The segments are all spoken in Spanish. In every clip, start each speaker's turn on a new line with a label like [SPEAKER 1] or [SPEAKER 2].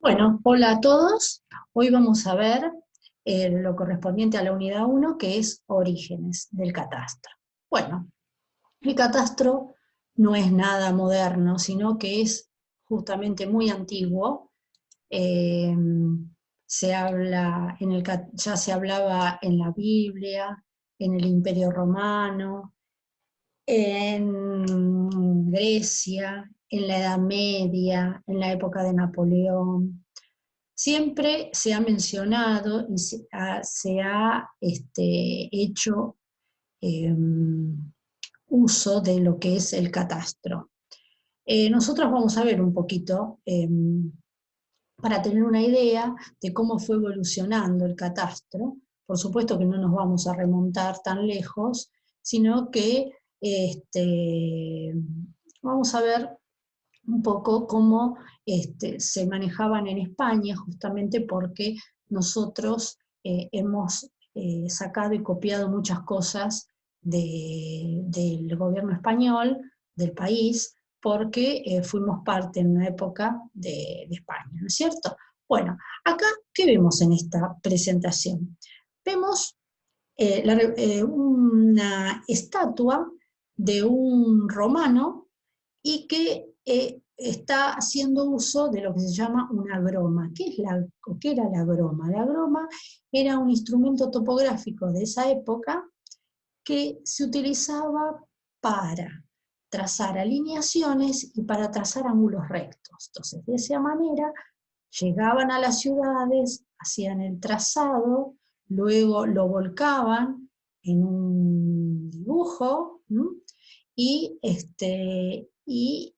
[SPEAKER 1] Bueno, hola a todos. Hoy vamos a ver lo correspondiente a la unidad uno, que es orígenes del catastro. Bueno, el catastro no es nada moderno, sino que es justamente muy antiguo. Eh, ya se hablaba en la Biblia, en el Imperio Romano, en Grecia, en la Edad Media, en la época de Napoleón. Siempre se ha mencionado y se ha hecho eh, uso de lo que es el catastro. Nosotros vamos a ver un poquito, para tener una idea de cómo fue evolucionando el catastro. Por supuesto que no nos vamos a remontar tan lejos, sino que vamos a ver un poco cómo se manejaban en España, justamente porque nosotros hemos sacado y copiado muchas cosas del gobierno español, del país, porque fuimos parte en una época de España, ¿no es cierto? Bueno, acá, ¿qué vemos en esta presentación? Vemos una estatua de un romano y que está haciendo uso de lo que se llama una groma. ¿Qué era la groma? La groma era un instrumento topográfico de esa época que se utilizaba para trazar alineaciones y para trazar ángulos rectos. Entonces, de esa manera, llegaban a las ciudades, hacían el trazado, luego lo volcaban en un dibujo, y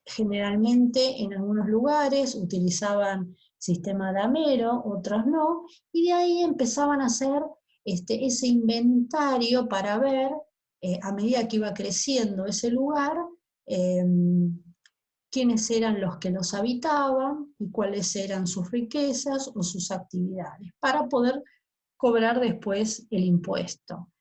[SPEAKER 1] generalmente en algunos lugares utilizaban sistema de Amero, otros no, y de ahí empezaban a hacer ese inventario para ver, a medida que iba creciendo ese lugar, eh, quiénes eran los que los habitaban y cuáles eran sus riquezas o sus actividades, para poder cobrar después el impuesto.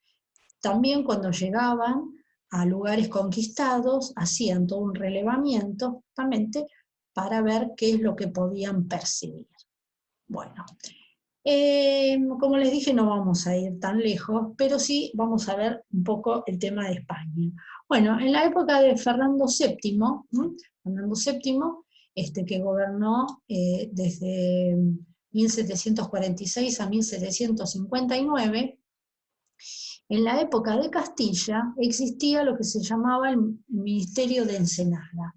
[SPEAKER 1] También cuando llegaban a lugares conquistados, hacían todo un relevamiento justamente para ver qué es lo que podían percibir. Bueno, como les dije, no vamos a ir tan lejos, pero sí vamos a ver un poco el tema de España. Bueno, en la época de Fernando VII, Fernando VII, que gobernó desde 1746 a 1759, en la época de Castilla existía lo que se llamaba el Ministerio de Ensenada.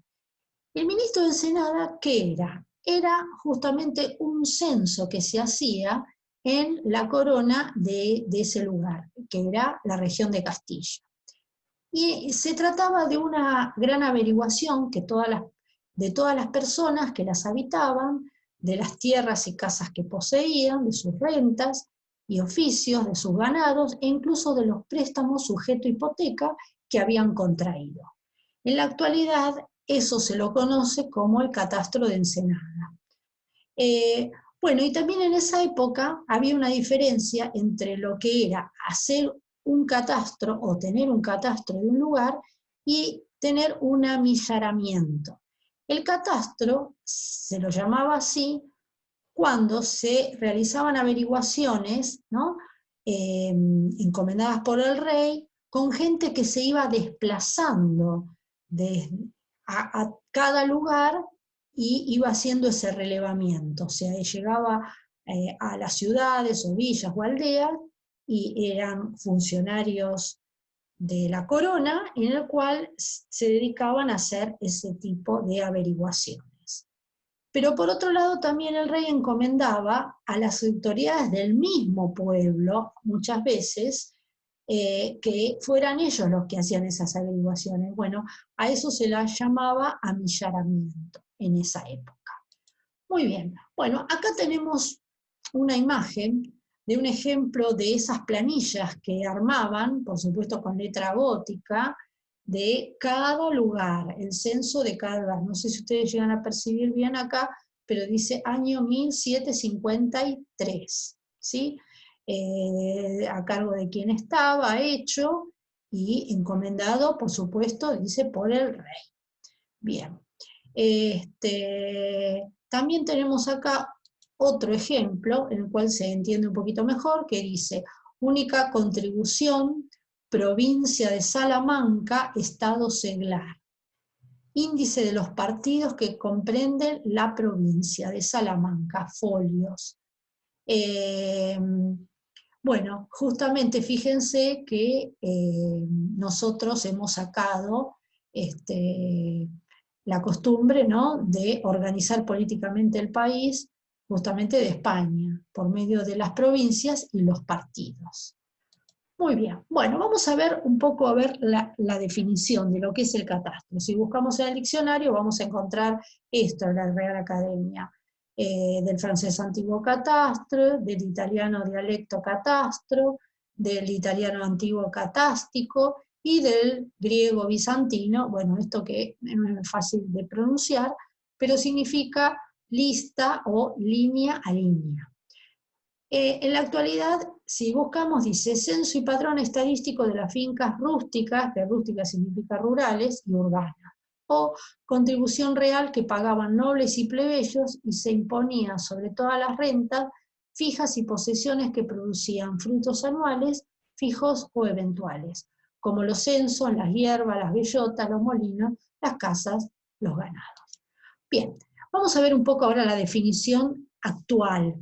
[SPEAKER 1] El ministro de Ensenada, ¿qué era? Era justamente un censo que se hacía en la corona de ese lugar, que era la región de Castilla. Y se trataba de una gran averiguación de todas las personas que las habitaban, de las tierras y casas que poseían, de sus rentas y oficios, de sus ganados e incluso de los préstamos sujeto a hipoteca que habían contraído. En la actualidad eso se lo conoce como el catastro de Ensenada. Eh, bueno, y también en esa época había una diferencia entre lo que era hacer un catastro o tener un catastro de un lugar y tener un amillaramiento. El catastro se lo llamaba así cuando se realizaban averiguaciones, ¿no? Encomendadas por el rey, con gente que se iba desplazando a cada lugar y iba haciendo ese relevamiento. O sea, llegaba a las ciudades o villas o aldeas y eran funcionarios de la corona en el cual se dedicaban a hacer ese tipo de averiguaciones. Pero por otro lado también el rey encomendaba a las autoridades del mismo pueblo, muchas veces, que fueran ellos los que hacían esas averiguaciones. Bueno, a eso se la llamaba amillaramiento en esa época. Muy bien, bueno, acá tenemos una imagen de un ejemplo de esas planillas que armaban, por supuesto con letra gótica, de cada lugar, el censo de cada lugar. No sé si ustedes llegan a percibir bien acá, pero dice año 1753, ¿sí? A cargo de quién estaba hecho y encomendado, por supuesto, dice por el rey. Bien. También tenemos acá otro ejemplo, en el cual se entiende un poquito mejor, que dice, única contribución, provincia de Salamanca, estado seglar. Índice de los partidos que comprenden la provincia de Salamanca, folios. Bueno, justamente fíjense que nosotros hemos sacado la costumbre, ¿no?, de organizar políticamente el país justamente de España, por medio de las provincias y los partidos. Muy bien, bueno, vamos a ver un poco la definición de lo que es el catastro. Si buscamos en el diccionario vamos a encontrar esto en la Real Academia. Del francés antiguo catastro, del italiano dialecto catastro, del italiano antiguo catástico y del griego bizantino, bueno, esto que no es fácil de pronunciar, pero significa lista o línea a línea. En la actualidad, si buscamos, dice censo y padrón estadístico de las fincas rústicas, que rústica significa rurales, y urbanas, o contribución real que pagaban nobles y plebeyos y se imponía sobre todas las rentas fijas y posesiones que producían frutos anuales, fijos o eventuales, como los censos, las hierbas, las bellotas, los molinos, las casas, los ganados. Bien, vamos a ver un poco ahora la definición actual,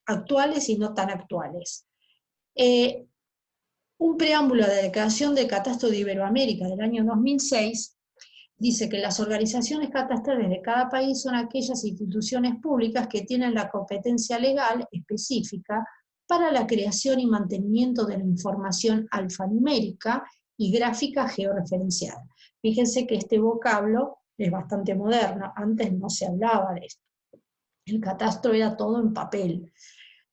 [SPEAKER 1] actuales y no tan actuales. Un preámbulo de la Declaración de Catastro de Iberoamérica del año 2006 dice que las organizaciones catastrales de cada país son aquellas instituciones públicas que tienen la competencia legal específica para la creación y mantenimiento de la información alfanumérica y gráfica georreferenciada. Fíjense que este vocablo es bastante moderno, antes no se hablaba de esto. El catastro era todo en papel.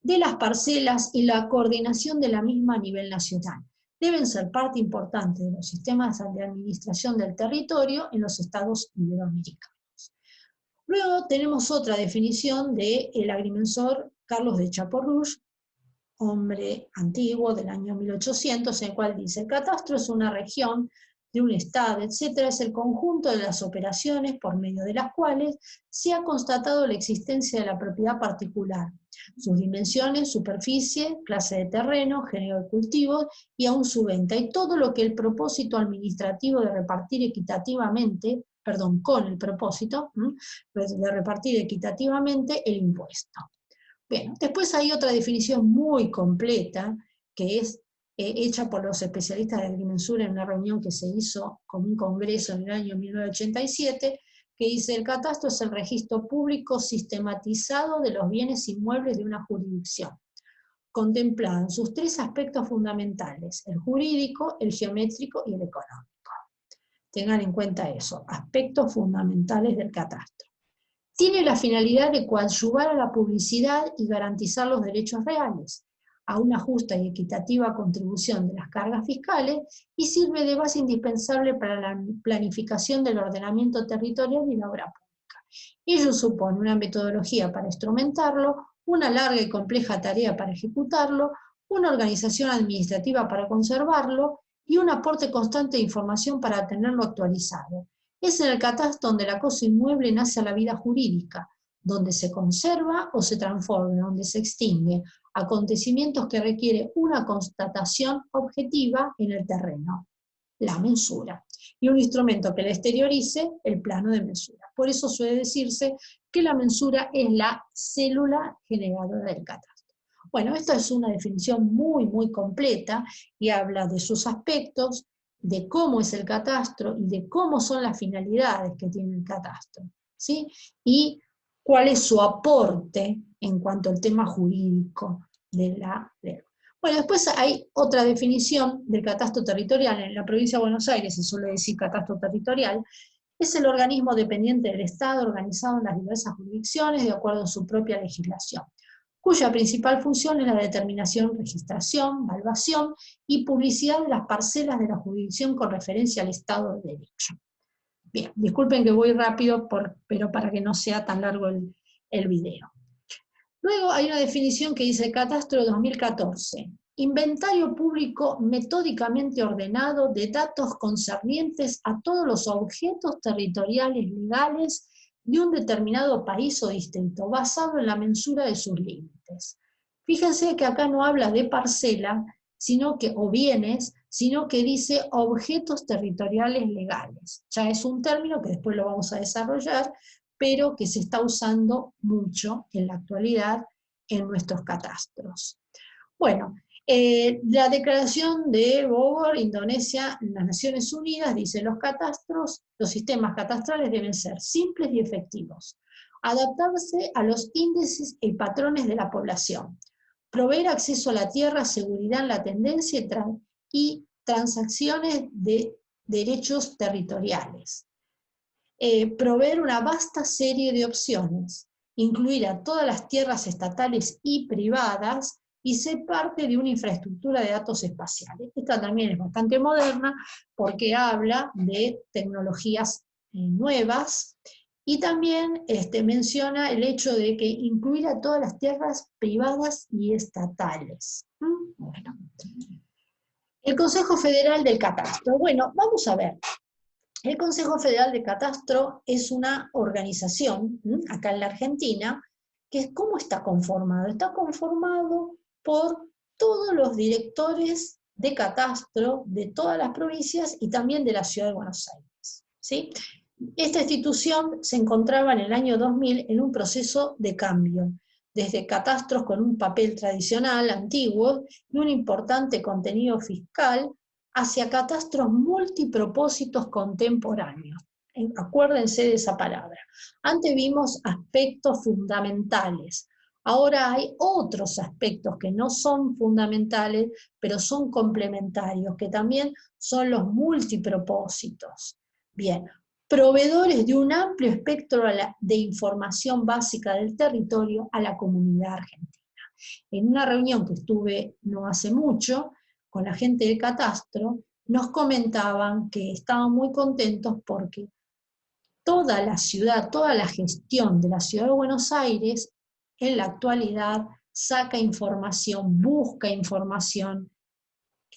[SPEAKER 1] De las parcelas y la coordinación de la misma a nivel nacional. Deben ser parte importante de los sistemas de administración del territorio en los estados iberoamericanos. Luego tenemos otra definición del agrimensor Carlos de Chaporruch, hombre antiguo del año 1800, en el cual dice: el catastro es una región de un estado, etcétera, es el conjunto de las operaciones por medio de las cuales se ha constatado la existencia de la propiedad particular, sus dimensiones, superficie, clase de terreno, género de cultivos y aún su venta, y todo lo que el propósito administrativo de repartir equitativamente, con el propósito de repartir equitativamente el impuesto. Bien, después hay otra definición muy completa, que es hecha por los especialistas de agrimensura en una reunión que se hizo con un congreso en el año 1987, que dice: el catastro es el registro público sistematizado de los bienes inmuebles de una jurisdicción, contemplado en sus tres aspectos fundamentales: el jurídico, el geométrico y el económico. Tengan en cuenta eso, aspectos fundamentales del catastro. Tiene la finalidad de coadyuvar a la publicidad y garantizar los derechos reales, a una justa y equitativa contribución de las cargas fiscales, y sirve de base indispensable para la planificación del ordenamiento territorial y la obra pública. Ello supone una metodología para instrumentarlo, una larga y compleja tarea para ejecutarlo, una organización administrativa para conservarlo y un aporte constante de información para tenerlo actualizado. Es en el catastro donde la cosa inmueble nace a la vida jurídica, donde se conserva o se transforma, donde se extingue, acontecimientos que requieren una constatación objetiva en el terreno, la mensura, y un instrumento que la exteriorice, el plano de mensura. Por eso suele decirse que la mensura es la célula generadora del catastro. Bueno, esta es una definición muy, muy completa y habla de sus aspectos, de cómo es el catastro y de cómo son las finalidades que tiene el catastro, ¿sí? Y cuál es su aporte en cuanto al tema jurídico de la ley. Bueno, después hay otra definición del catastro territorial. En la provincia de Buenos Aires se suele decir catastro territorial. Es el organismo dependiente del Estado organizado en las diversas jurisdicciones de acuerdo a su propia legislación, cuya principal función es la determinación, registración, evaluación y publicidad de las parcelas de la jurisdicción con referencia al Estado de Derecho. Bien, disculpen que voy rápido, pero para que no sea tan largo el video. Luego hay una definición que dice Catastro 2014. Inventario público metódicamente ordenado de datos concernientes a todos los objetos territoriales legales de un determinado país o distrito, basado en la mensura de sus límites. Fíjense que acá no habla de parcela, o bienes, sino que dice objetos territoriales legales. Ya es un término que después lo vamos a desarrollar, pero que se está usando mucho en la actualidad en nuestros catastros. Bueno, la declaración de Bogor, Indonesia, en las Naciones Unidas, dice: los sistemas catastrales deben ser simples y efectivos, adaptarse a los índices y patrones de la población, proveer acceso a la tierra, seguridad en la tendencia y transacciones de derechos territoriales. Proveer una vasta serie de opciones, incluir a todas las tierras estatales y privadas, y ser parte de una infraestructura de datos espaciales. Esta también es bastante moderna porque habla de tecnologías nuevas, y también menciona el hecho de que incluir a todas las tierras privadas y estatales. Bueno. El Consejo Federal del Catastro. Bueno, vamos a ver. El Consejo Federal de Catastro es una organización, acá en la Argentina, que ¿cómo está conformado? Está conformado por todos los directores de catastro de todas las provincias y también de la Ciudad de Buenos Aires, ¿sí? Esta institución se encontraba en el año 2000 en un proceso de cambio, desde catastros con un papel tradicional, antiguo, y un importante contenido fiscal, hacia catastros multipropósitos contemporáneos. Acuérdense de esa palabra. Antes vimos aspectos fundamentales. Ahora hay otros aspectos que no son fundamentales, pero son complementarios, que también son los multipropósitos. Bien, proveedores de un amplio espectro de información básica del territorio a la comunidad argentina. En una reunión que estuve no hace mucho, con la gente de Catastro, nos comentaban que estaban muy contentos porque toda la ciudad, toda la gestión de la Ciudad de Buenos Aires, en la actualidad, saca información, busca información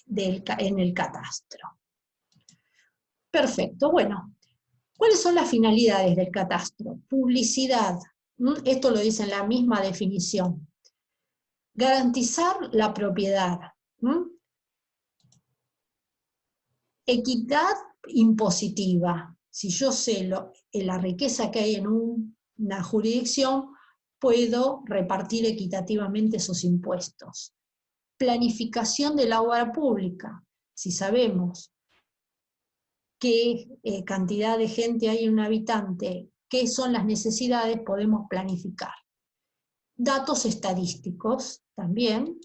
[SPEAKER 1] en el catastro. Perfecto, bueno, ¿cuáles son las finalidades del catastro? Publicidad, esto lo dice en la misma definición. Garantizar la propiedad. Equidad impositiva. Si yo sé la riqueza que hay en una jurisdicción, puedo repartir equitativamente esos impuestos. Planificación de la obra pública. Si sabemos qué cantidad de gente hay en un habitante, qué son las necesidades, podemos planificar. Datos estadísticos también.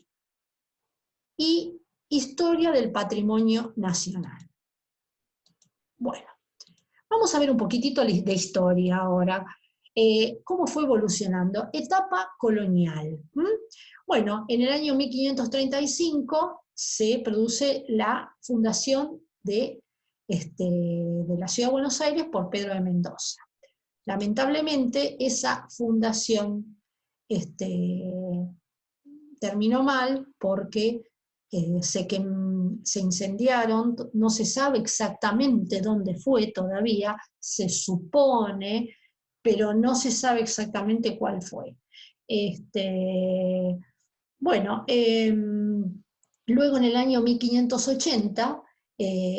[SPEAKER 1] Y historia del patrimonio nacional. Bueno, vamos a ver un poquitito de historia ahora. ¿Cómo fue evolucionando? Etapa colonial. Bueno, en el año 1535 se produce la fundación de la Ciudad de Buenos Aires por Pedro de Mendoza. Lamentablemente, esa fundación terminó mal porque se incendiaron, no se sabe exactamente dónde fue todavía, se supone, pero no se sabe exactamente cuál fue. Bueno, luego en el año 1580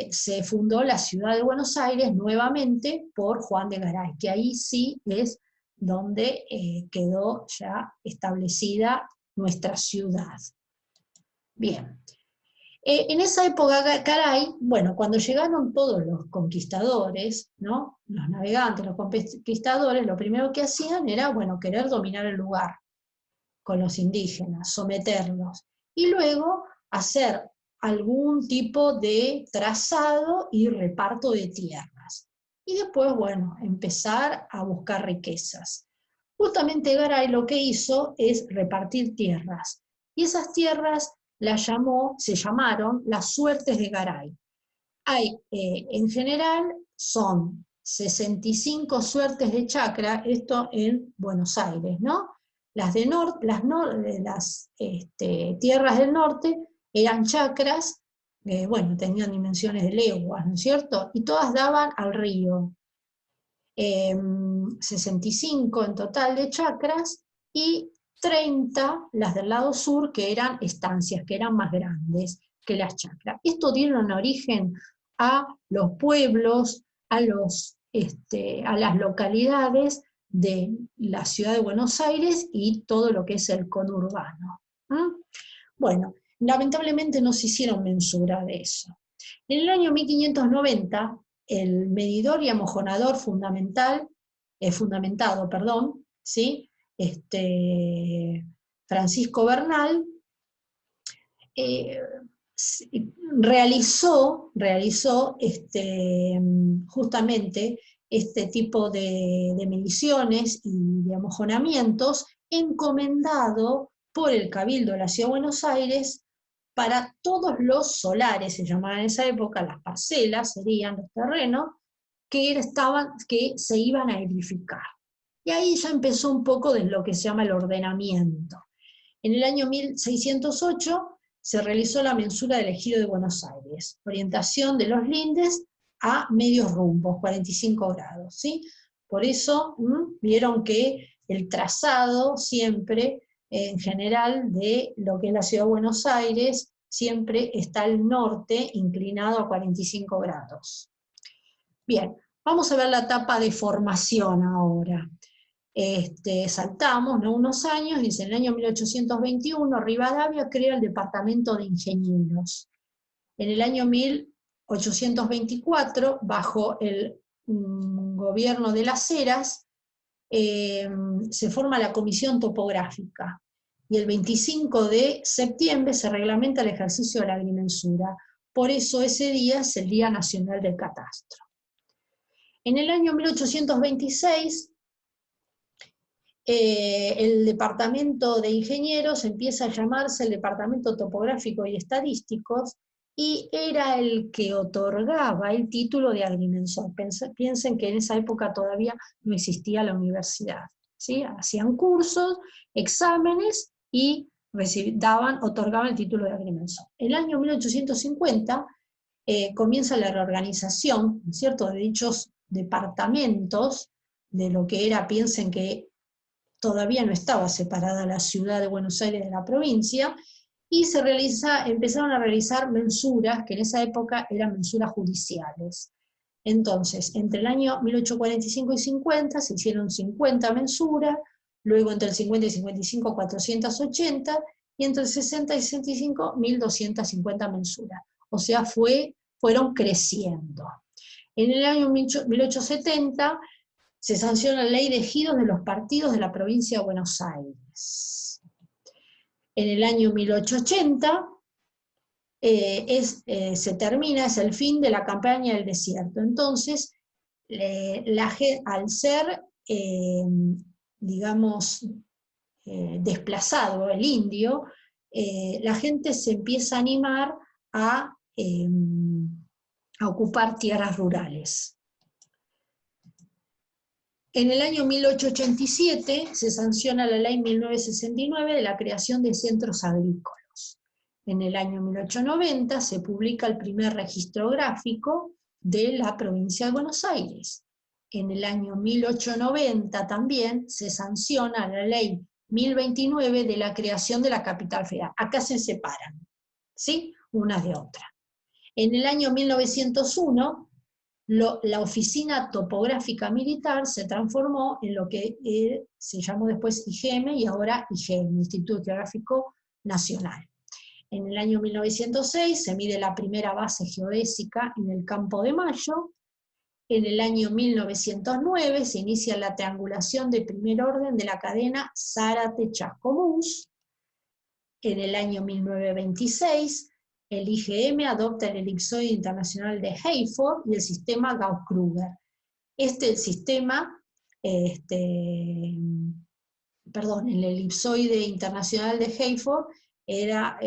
[SPEAKER 1] se fundó la Ciudad de Buenos Aires nuevamente por Juan de Garay, que ahí sí es donde quedó ya establecida nuestra ciudad. Bien. En esa época, Garay, bueno, cuando llegaron todos los conquistadores, ¿no? Los navegantes, los conquistadores, lo primero que hacían era, bueno, querer dominar el lugar con los indígenas, someterlos, y luego hacer algún tipo de trazado y reparto de tierras. Y después, bueno, empezar a buscar riquezas. Justamente Garay lo que hizo es repartir tierras, y esas tierras se llamaron las suertes de Garay. Hay, en general, son 65 suertes de chacra, esto en Buenos Aires, ¿no? Las tierras del norte eran chacras, bueno, tenían dimensiones de leguas, ¿no es cierto? Y todas daban al río. 65 en total de chacras, y 30 las del lado sur, que eran estancias, que eran más grandes que las chacras. Esto dieron origen a los pueblos, a las localidades de la ciudad de Buenos Aires y todo lo que es el conurbano. Bueno, lamentablemente no se hicieron mensura de eso. En el año 1590, el medidor y amojonador fundamentado, ¿sí? Francisco Bernal, realizó justamente este tipo de mediciones y de amojonamientos, encomendado por el Cabildo de la Ciudad de Buenos Aires para todos los solares, se llamaban en esa época, las parcelas, serían los terrenos, que se iban a edificar. Y ahí ya empezó un poco de lo que se llama el ordenamiento. En el año 1608 se realizó la mensura del Ejido de Buenos Aires, orientación de los lindes a medios rumbos, 45 grados, ¿sí? Por eso vieron que el trazado siempre, en general, de lo que es la Ciudad de Buenos Aires, siempre está al norte, inclinado a 45 grados. Bien, vamos a ver la etapa de formación ahora. Saltamos, ¿no?, unos años, dice, en el año 1821 Rivadavia crea el Departamento de Ingenieros. En el año 1824, bajo el gobierno de Las Heras, se forma la Comisión Topográfica, y el 25 de septiembre se reglamenta el ejercicio de la agrimensura. Por eso ese día es el Día Nacional del Catastro. En el año 1826, el Departamento de Ingenieros empieza a llamarse el Departamento Topográfico y Estadísticos, y era el que otorgaba el título de agrimensor. Piensen que en esa época todavía no existía la universidad, ¿sí? Hacían cursos, exámenes y otorgaban el título de agrimensor. En el año 1850 comienza la reorganización, ¿cierto?, de dichos departamentos, de lo que era, piensen que todavía no estaba separada la ciudad de Buenos Aires de la provincia, y empezaron a realizar mensuras, que en esa época eran mensuras judiciales. Entonces, entre el año 1845 y 50 se hicieron 50 mensuras, luego entre el 50 y 55 480, y entre el 60 y 65 1250 mensuras. O sea, fueron creciendo. En el año 1870 se sanciona la ley de ejidos de los partidos de la provincia de Buenos Aires. En el año 1880 se termina, es el fin de la campaña del desierto. Entonces, al ser, digamos, desplazado el indio, la gente se empieza a animar a ocupar tierras rurales. En el año 1887 se sanciona la ley 1969 de la creación de centros agrícolas. En el año 1890 se publica el primer registro gráfico de la provincia de Buenos Aires. En el año 1890 también se sanciona la ley 1029 de la creación de la capital federal. Acá se separan, ¿sí?, unas de otras. En el año 1901, la Oficina Topográfica Militar se transformó en lo que se llamó después IGM, y ahora IGM, Instituto Geográfico Nacional. En el año 1906 se mide la primera base geodésica en el Campo de Mayo. En el año 1909 se inicia la triangulación de primer orden de la cadena Zárate-Chascomús. En el año 1926 el IGM adopta el elipsoide internacional de Hayford y el sistema Gauss-Kruger. El elipsoide internacional de Hayford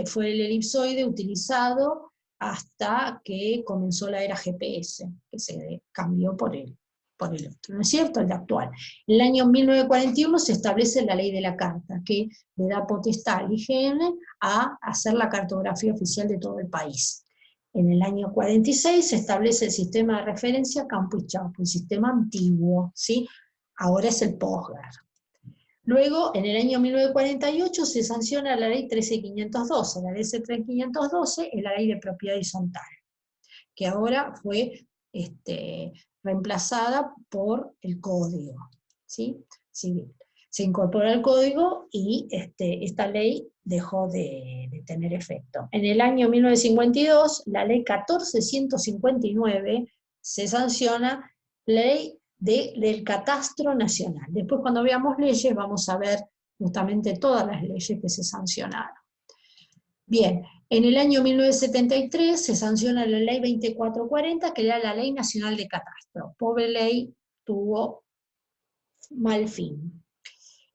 [SPEAKER 1] fue el elipsoide utilizado hasta que comenzó la era GPS, que se cambió por el otro, ¿no es cierto?, el actual. En el año 1941 se establece la ley de la carta, que le da potestad al IGM a hacer la cartografía oficial de todo el país. En el año 46 se establece el sistema de referencia Campo y Chapo, el sistema antiguo, ¿sí? Ahora es el posguerra. Luego, en el año 1948, se sanciona la ley 13512. La ley 13512 es la ley de propiedad horizontal, que ahora fue reemplazada por el Código, ¿sí? Civil. Se incorporó al Código y esta ley dejó de tener efecto. En el año 1952, la ley 14159 se sanciona la ley del catastro nacional. Después, cuando veamos leyes, vamos a ver justamente todas las leyes que se sancionaron. Bien, en el año 1973 se sanciona la ley 2440, que era la Ley Nacional de Catastro. Pobre ley, tuvo mal fin.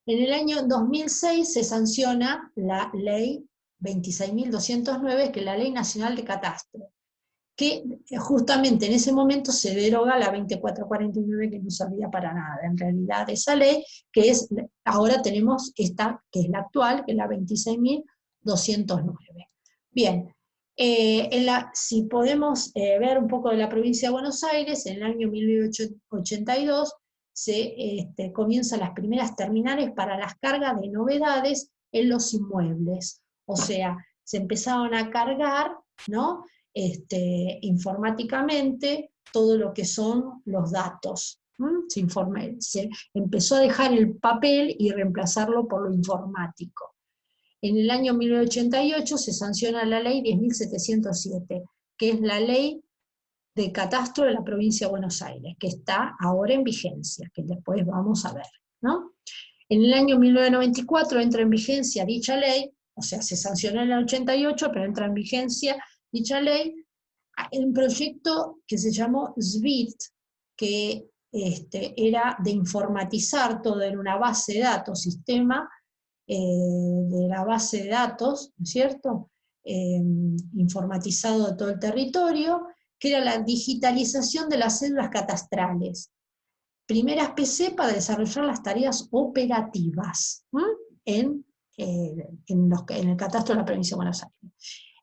[SPEAKER 1] En el año 2006 se sanciona la ley 26.209, que es la Ley Nacional de Catastro, que justamente en ese momento se deroga la 2449, que no servía para nada. En realidad esa ley, que es, ahora tenemos esta, que es la actual, que es la 26.209. Bien, si podemos ver un poco de la provincia de Buenos Aires, en el año 1882 se comienzan las primeras terminales para las cargas de novedades en los inmuebles. O sea, se empezaron a cargar, ¿no?, informáticamente todo lo que son los datos. Se empezó a dejar el papel y reemplazarlo por lo informático. En el año 1988 se sanciona la ley 10.707, que es la ley de catastro de la provincia de Buenos Aires, que está ahora en vigencia, que después vamos a ver, ¿no? En el año 1994 entra en vigencia dicha ley, o sea, se sancionó en el 88, pero entra en vigencia dicha ley, un proyecto que se llamó SBIT, que era de informatizar todo en una base de datos, sistema de la base de datos, ¿no es cierto?, informatizado de todo el territorio, que era la digitalización de las cédulas catastrales. Primeras PC para desarrollar las tareas operativas en el catastro de la provincia de Buenos Aires.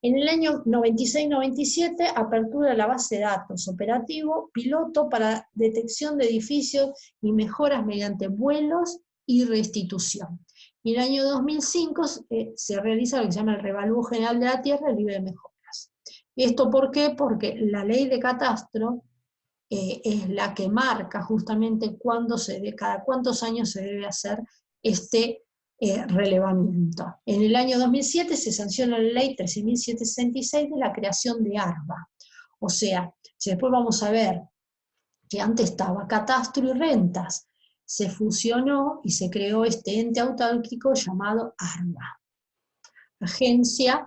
[SPEAKER 1] En el año 96-97, apertura de la base de datos operativo, piloto para detección de edificios y mejoras mediante vuelos y restitución. Y en el año 2005 se realiza lo que se llama el Revalúo General de la Tierra libre de mejoras. ¿Esto por qué? Porque la ley de catastro es la que marca justamente cada cuántos años se debe hacer este relevamiento. En el año 2007 se sanciona la ley 13.766 de la creación de ARBA. O sea, si después vamos a ver que antes estaba catastro y rentas, se fusionó y se creó este ente autárquico llamado ARBA, agencia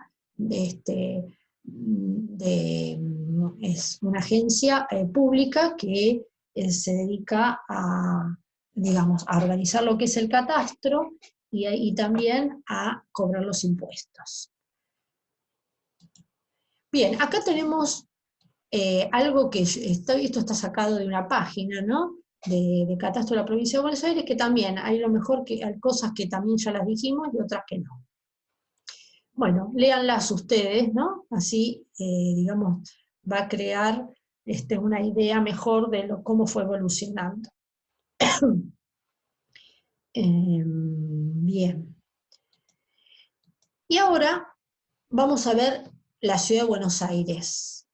[SPEAKER 1] es una agencia pública que se dedica a, digamos, a organizar lo que es el catastro y también a cobrar los impuestos. Bien, acá tenemos algo que esto está sacado de una página, ¿no?, de Catastro de la Provincia de Buenos Aires, que también hay lo mejor que hay cosas que también ya las dijimos y otras que no. Bueno, léanlas ustedes, ¿no? Así, digamos, va a crear una idea mejor de cómo fue evolucionando. Bien. Y ahora vamos a ver la ciudad de Buenos Aires,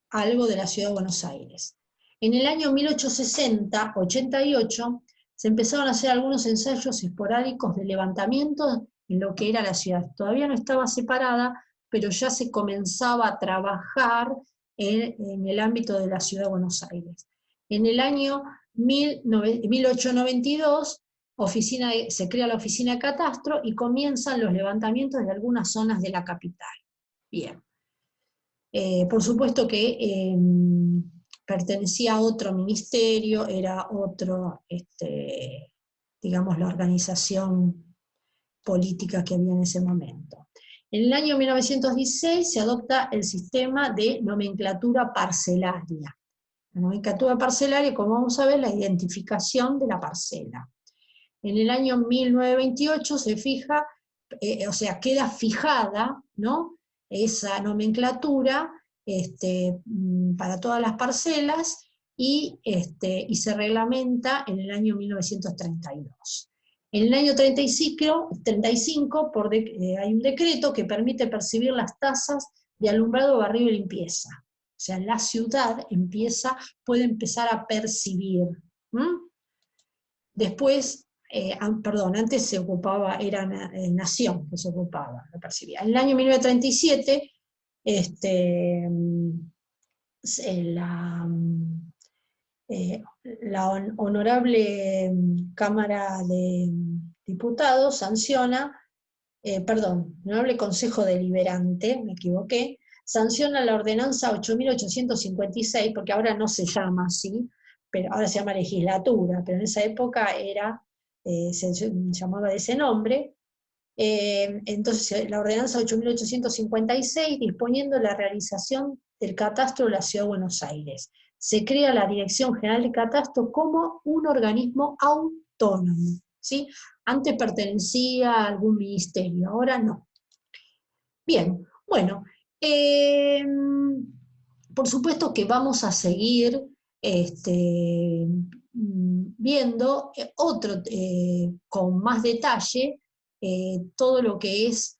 [SPEAKER 1] algo de la ciudad de Buenos Aires. En el año 1870-88 se empezaron a hacer algunos ensayos esporádicos de levantamientos en lo que era la ciudad. Todavía no estaba separada, pero ya se comenzaba a trabajar en el ámbito de la ciudad de Buenos Aires. En el año 1892 se crea la oficina de catastro y comienzan los levantamientos de algunas zonas de la capital. Bien. Por supuesto que pertenecía a otro ministerio, era otro, digamos, la organización política que había en ese momento. En el año 1916 se adopta el sistema de nomenclatura parcelaria. La nomenclatura parcelaria, como vamos a ver, la identificación de la parcela. En el año 1928 se fija, o sea, queda fijada, ¿no?, esa nomenclatura para todas las parcelas y se reglamenta en el año 1932. En el año 35 hay un decreto que permite percibir las tasas de alumbrado, barrido y limpieza. O sea, la ciudad puede empezar a percibir. Después, antes se ocupaba, era Nación que se ocupaba, lo percibía. En el año 1937, la honorable Cámara de Diputados sanciona, honorable Consejo Deliberante, me equivoqué, sanciona la ordenanza 8.856, porque ahora no se llama así, pero ahora se llama legislatura, pero en esa época se llamaba de ese nombre. Entonces, la ordenanza 8.856, disponiendo la realización del catastro de la Ciudad de Buenos Aires. Se crea la Dirección General de Catastro como un organismo autónomo, ¿sí? Antes pertenecía a algún ministerio, ahora no. Bien, bueno, por supuesto que vamos a seguir viendo con más detalle todo lo que es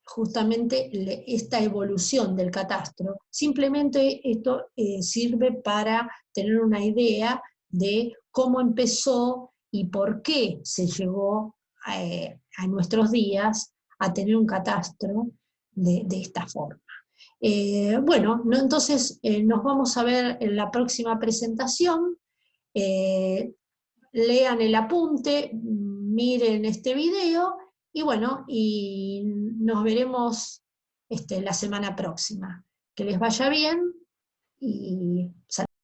[SPEAKER 1] justamente esta evolución del catastro. Simplemente esto sirve para tener una idea de cómo empezó y por qué se llegó a nuestros días a tener un catastro de esta forma. Entonces nos vamos a ver en la próxima presentación. Lean el apunte, miren este video y nos veremos la semana próxima. Que les vaya bien y